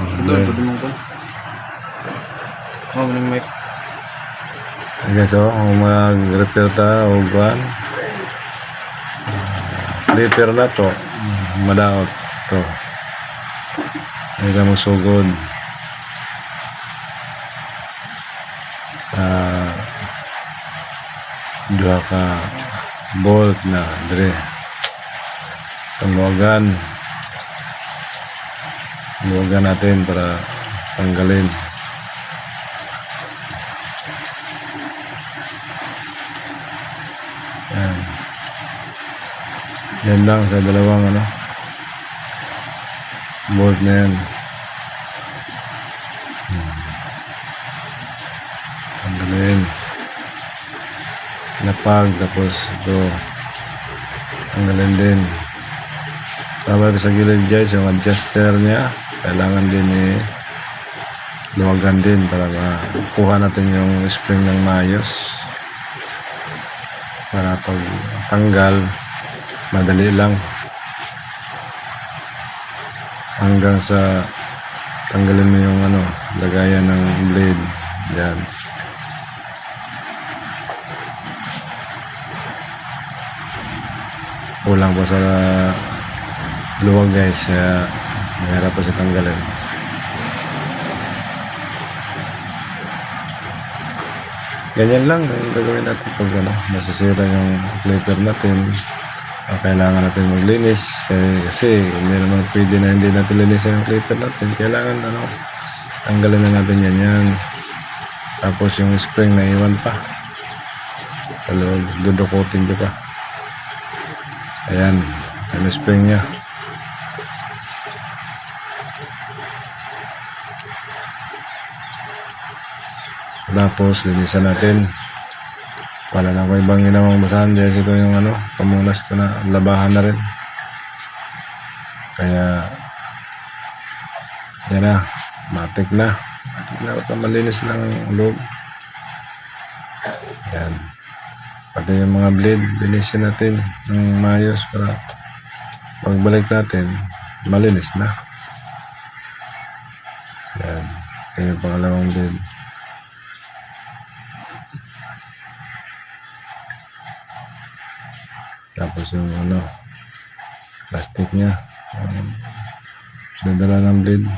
Idol, pwede mong ko. Mamuning mic. Okay, so kung mag-repair ta o guan, repair na to, madaot to. Ay ka musugod sa dua ka bolt na dire. Tanggagan natin para tanggalin. Yan. Yan lang sa dalawang bolt na yan. Tanggalin. Lapag, tapos ito tanggalin din. Sabay sa gilid guys, yung adjuster niya kailangan din luwagan din para makuha natin yung spring ng maayos, para pag tanggal madali lang hanggang sa tanggalin mo yung lagayan ng blade. Yan. Kulang pa sa luwag guys, mahirap pa siya tanggalin. Ganyan lang ang gagawin natin pag masisira yung clipper natin. Kailangan natin maglinis kasi hindi naman pwede na hindi natin linisin yung clipper natin. Kailangan tanggalin na natin yan. Tapos yung spring na iwan pa sa loob, dudukutin ko pa. Ayan, yung spring nya. Tapos linisan natin. Wala na ko ibang ginawang basahan dahil ito yung pamunas ko na, labahan na rin. Kaya yan na, matik na basta malinis lang ang loob. Yan, pati yung mga blade linisin natin ng maayos para pagbalik natin malinis na. Yan, ito yung pangalawang blade. Tapos yung plastic nya, dadala ng blade,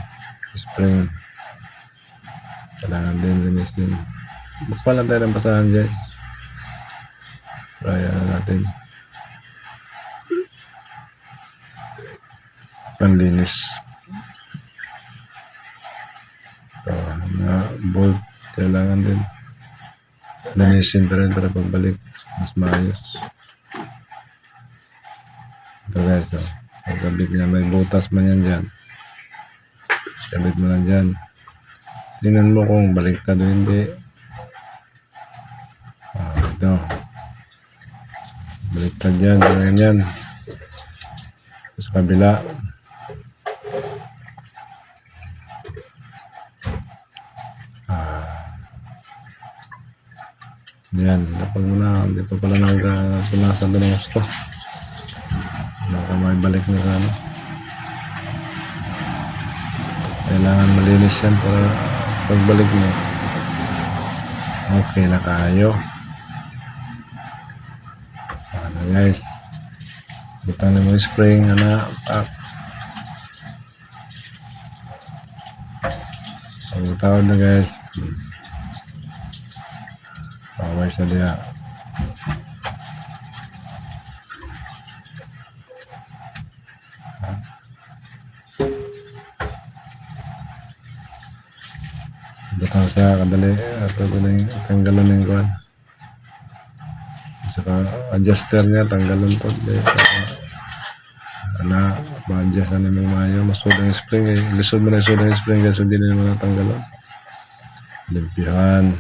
spring, kailangan din linisin. Bukpan lang tayo ng basahan guys, try natin panlinis. Ito na bolt, kailangan din linisin pa rin para pagbalik mas maayos. Ito guys, pagkabit niya, may butas man yan dyan, kabit mo lang dyan, tingnan mo kung baliktad o hindi. Ito baliktad dyan, ganyan. Sa kabila yan, dapat mo na, hindi pa pala nagpunasan doon ng gusto. Baka may balik na sa kailangan malinis yan para pagbalik mo okay na kayo. Guys, butang na mo spring pagtawad na guys, paway sa diya. Butang sa kadali at tanggalan ng kuwan. Saka adjuster niya tanggalan po. Ma-adjustan mo maayo, masud ang spring lisod mo na sud ang spring kasi hindi na mo natanggalan. Limpihan.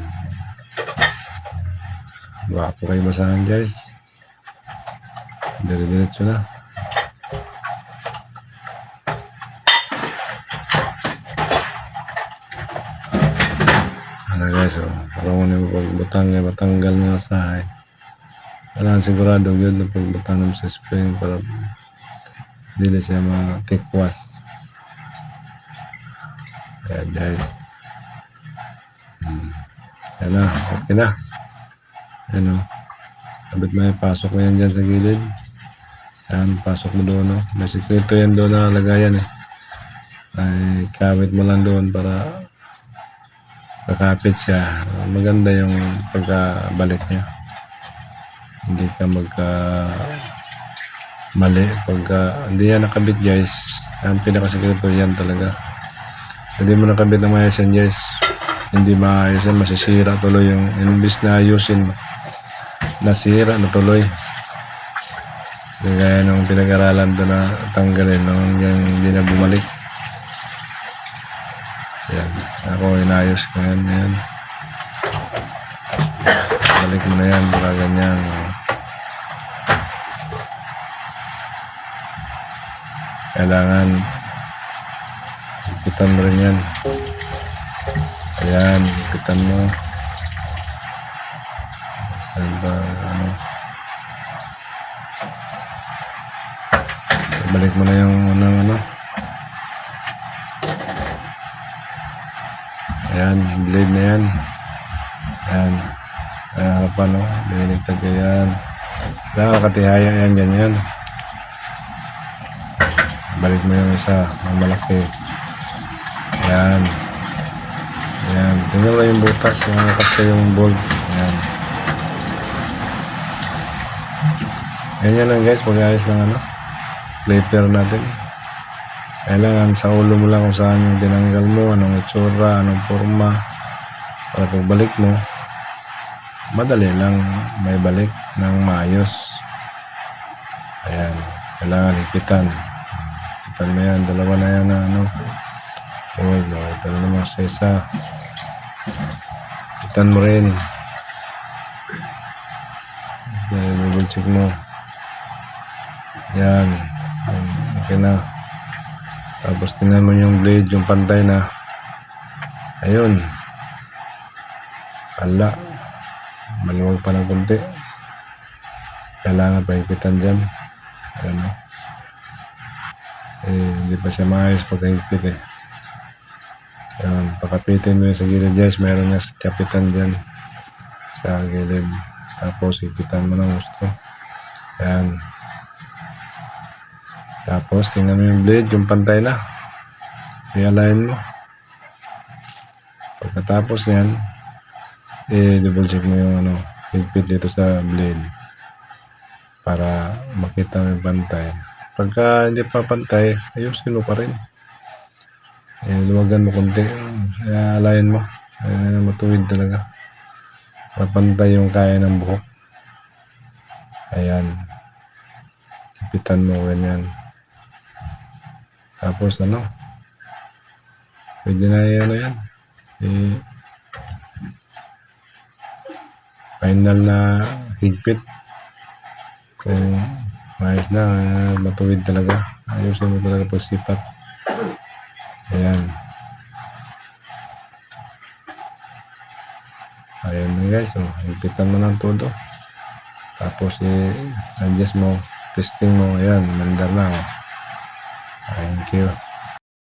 Wapo kayo basahan guys. Dire-diretso na. Guys, para mo na matanggal mo sa kailangan sigurado yun na pagbutang mo sa spring para hindi na siya matikwas. Ayan guys. Ayan na, okay na. Ayan o. Kabit mo yan, pasok mo yan dyan sa gilid. Ayan, pasok mo doon o. May sikreto yan doon na lagayan eh. Ay, kabit mo lang doon para kakapit siya. Maganda yung pagkabalik niya. Hindi ka mali. Pagka hindi yan nakabit guys, ang pinakasikreto yan talaga. Hindi mo nakabit ng maayos yan guys, hindi maayos yan, masisira tuloy yung imbis na ayusin, nasira na tuloy. Kaya nung pinag-aralan doon na tanggalin nung hindi na bumalik. Yan, ako inayos ko yan. Balik mo na yan, baka ganyan. Kailangan ipitan mo rin yan. Ayan, ipitan mo. Saan ba, balik mo na yung unang ayan, blade na yan. Ayan, harapan o, binigtad ka yan. Nakakatihaya yan, ganyan. Balik mo yung isa, ang malaki. Ayan. Ayan, tingnan mo yung butas, nakakasya yung bolt. Ayan. Ganyan lang guys, pag-ayos ng clipper natin. Kailangan sa ulo mo lang kung saan yung tinanggal mo, anong itsura, anong forma. Para pagbalik mo, madali lang may balik ng maayos. Ayan, kailangan ipitan. Ipitan mo yan, dalawa na yan na ito na naman sa isa. Ipitan mo rin. Double check mo. Ayan, okay na. Tapos tingnan mo yung blade, yung pantay na. Ayun. Ala. Maluwag pa ng kunti. Kailangan pa ipitan dyan. Ayan o. Hindi pa siya maayos pagkahigpit eh. Ayan. Pakapitin mo yung sa gilid guys. Meron niya kapitan dyan. Sa gilid. Tapos ipitan mo ng gusto. Ayan. Tapos, tingnan mo yung blade, yung pantay na. I-align mo. Pagkatapos yan, double check mo yung higpit dito sa blade. Para makita mo yung pantay. Pagka hindi pa pantay, ayusin mo pa rin. Luwagan mo konti. I-align mo. Matuwid talaga. Papantay yung kaya ng buhok. Ayan. Hipitan mo ganyan. Tapos pwede na yan. Final na higpit. Kung maayos na, matuwid talaga. Ayusin mo talaga pagsipat. Ayan. Ayan na guys. Higpitan mo ng todo. Tapos adjust mo. Testing mo. Ayan. Mandar na. Thank you.